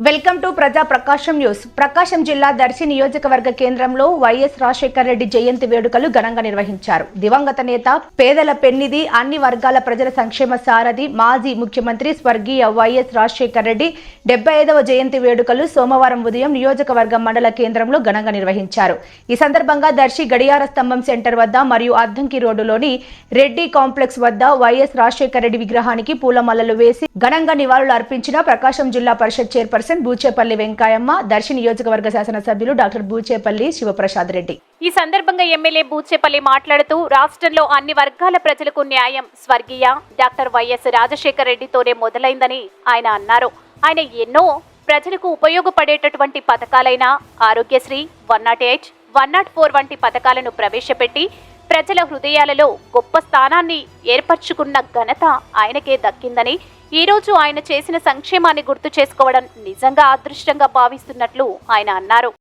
Welcome to ప్రజా ప్రకాశం news. ప్రకాశం జిల్లా దర్శి నియోజకవర్గ కేంద్రంలో వైఎస్ రాజశేఖర రెడ్డి జయంతి వేడుకలు ఘనంగా నిర్వహించారు. దివంగత నేత, పేదల పెన్నిధి, అన్ని వర్గాల ప్రజల సంక్షేమ సారథి, మాజీ ముఖ్యమంత్రి స్వర్గీయ వైఎస్ రాజశేఖర రెడ్డి 75వ జయంతి వేడుకలు సోమవారం ఉదయం నియోజకవర్గ మండల కేంద్రంలో ఘనంగా నిర్వహించారు. ఈ సందర్భంగా దర్శి గడియార స్తంభం సెంటర్ వద్ద మరియు అద్దంకి రోడ్డులోని రెడ్డి కాంప్లెక్స్ వద్ద వైఎస్ రాజశేఖర రెడ్డి విగ్రహానికి పూలమాలలు వేసి ఘనంగా నివాళులు అర్పించిన ప్రకాశం జిల్లా పరిషత్ చైర్పర్సన్ బూచేపల్లి వెంకయ్యమ్మ, దర్శి నియోజకవర్గ శాసనసభ్యులు డాక్టర్ బూచేపల్లి శివప్రసాద్ రెడ్డి. ఈ సందర్భంగా ఎమ్మెల్యే బూచేపల్లి మాట్లాడుతూ రాష్ట్రంలో అన్ని వర్గాల ప్రజలకు న్యాయం స్వర్గీయ డాక్టర్ వైఎస్ రాజశేఖర రెడ్డితోనే మొదలైందని ఆయన అన్నారు. ఆయన ఎన్నో ప్రజలకు ఉపయోగపడేటటువంటి పథకాలైన ఆరోగ్యశ్రీ, 108, 104 వంటి పథకాలను ప్రవేశపెట్టి ప్రజల హృదయాలలో గొప్ప స్థానాన్ని ఏర్పరచుకున్న ఘనత ఆయనకే దక్కిందని, ఈ రోజు ఆయన చేసిన సంక్షేమాన్ని గుర్తు చేసుకోవడం నిజంగా అదృష్టంగా భావిస్తున్నట్లు ఆయన అన్నారు.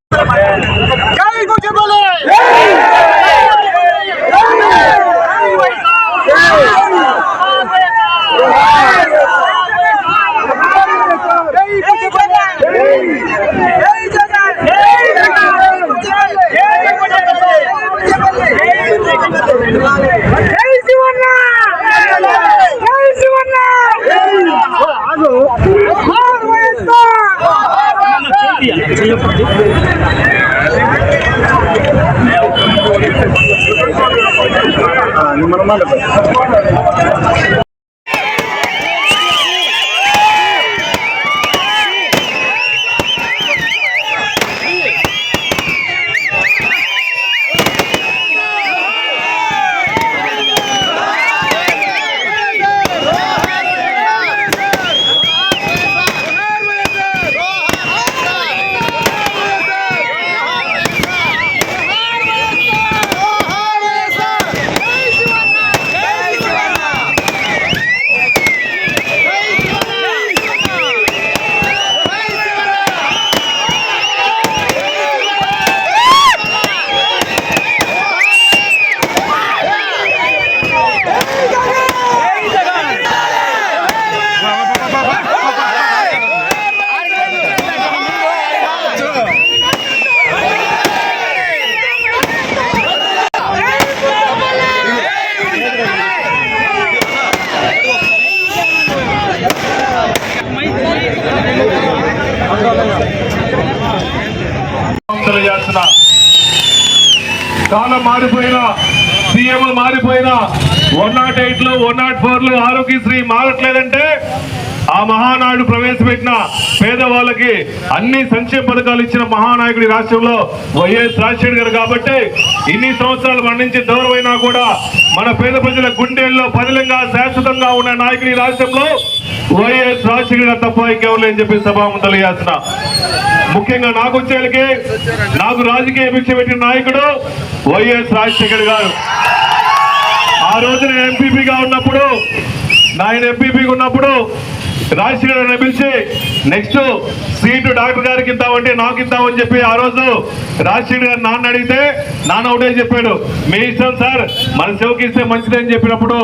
కాలం మారిపోయినా, సీఎం మారిపోయినా, 108లో 104లో ఆరోగ్యశ్రీ మారట్లేదంటే ఆ మహానాయుడు ప్రవేశపెట్టిన పేదవాళ్ళకి అన్ని సంక్షేమ పథకాలు ఇచ్చిన మహానాయకుడి రాష్ట్రంలో వైఎస్ రాజశేఖర్ గారు. కాబట్టి ఇన్ని సంవత్సరాలు మరణించి దూరమైనా కూడా మన పేద ప్రజల గుండెల్లో పదిలంగా శాశ్వతంగా ఉన్న నాయకుడి రాష్ట్రంలో వైఎస్ రాజశేఖర్ గారు తప్ప ఇంకెవరు లేని చెప్పి సభాముఖంగా చేస్తున్నా. ముఖ్యంగా నాకు వచ్చేళ్ళకి నాకు రాజకీయ భిక్ష పెట్టిన నాయకుడు వైఎస్ రాజశేఖర్ గారు. ఆ రోజు నేను ఎంపీపీగా ఉన్నప్పుడు, రాజశేఖర్ గారిని పిలిచి నెక్స్ట్ సీటు డాక్టర్ గారికి ఇద్దామంటే నాకు ఇద్దామని చెప్పి ఆ రోజు రాజశేఖర్ గారు నాన్న అడిగితే నాన్న ఒకటే చెప్పాడు, మీ ఇష్టం సార్, మన శివకి ఇస్తే మంచిదని చెప్పినప్పుడు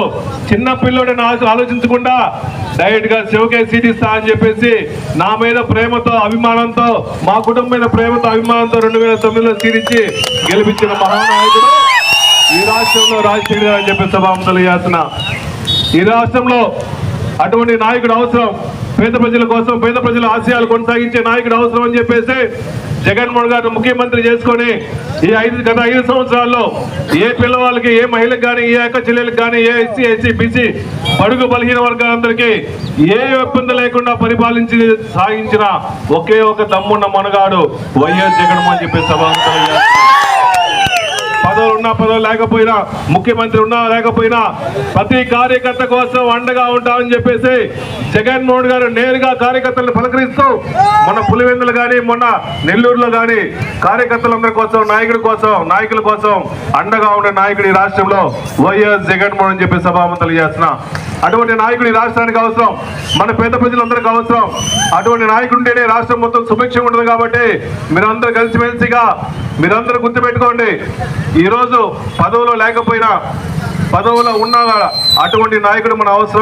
చిన్న పిల్లడు నాకు ఆలోచించకుండా డైరెక్ట్ గా శివకే సీట్ ఇస్తా అని చెప్పేసి నా మీద ప్రేమతో, అభిమానంతో, మా కుటుంబం మీద ప్రేమతో, అభిమానంతో 2009లో సీట్ ఇచ్చి గెలిపించిన మహానాయకుడు ఈ రాష్ట్రంలో రాజశేఖర్ గారు అని చెప్పి సభాముఖంగా చేస్తున్నా. ఈ రాష్ట్రంలో అటువంటి నాయకుడు అవసరం. పేద ప్రజల కోసం, పేద ప్రజల ఆశయాలు కొనసాగించే నాయకుడు అవసరం అని చెప్పేసి జగన్మోహన్ గారు ముఖ్యమంత్రి చేసుకొని గత 5 సంవత్సరాల్లో ఏ పిల్లవాళ్ళకి, ఏ మహిళలకు కానీ, ఏ అక్క చెల్లెలకు కానీ, ఏ ఎస్సీ, ఎస్సీ, బీసీ, బడుగు బలహీన వర్గాలందరికీ ఏ ఇబ్బంది లేకుండా పరిపాలించి సాగించిన ఒకే ఒక దమ్మున్న మనగాడు వైఎస్ జగన్మోహన్ చెప్పే సభాముఖంగా. పదవులు ఉన్నా, పదవులు లేకపోయినా, ముఖ్యమంత్రి ఉన్నా లేకపోయినా ప్రతి కార్యకర్త కోసం అండగా ఉంటామని చెప్పేసి జగన్మోహన్ గారు నేరుగా కార్యకర్తలను పలకరిస్తూ మొన్న పులివెందులు కానీ, మొన్న నెల్లూరులో కానీ కార్యకర్తలందరి కోసం, నాయకుల కోసం అండగా ఉండే నాయకుడు ఈ రాష్ట్రంలో వైఎస్ జగన్మోహన్ చెప్పి సభాముఖంగా చేస్తున్నా. అటువంటి నాయకుడు ఈ రాష్ట్రానికి అవసరం, మన పేద ప్రజలందరికీ అవసరం. అటువంటి నాయకుడు ఉంటేనే రాష్ట్రం మొత్తం సుభిక్షంగా ఉంటుంది. కాబట్టి మీరందరూ కలిసిమెలిసిగా మీరందరూ గుర్తుపెట్టుకోండి, ఈరోజు పదవులో లేకపోయినా, పదవులో ఉన్నా అటువంటి నాయకుడు మన అవసరం.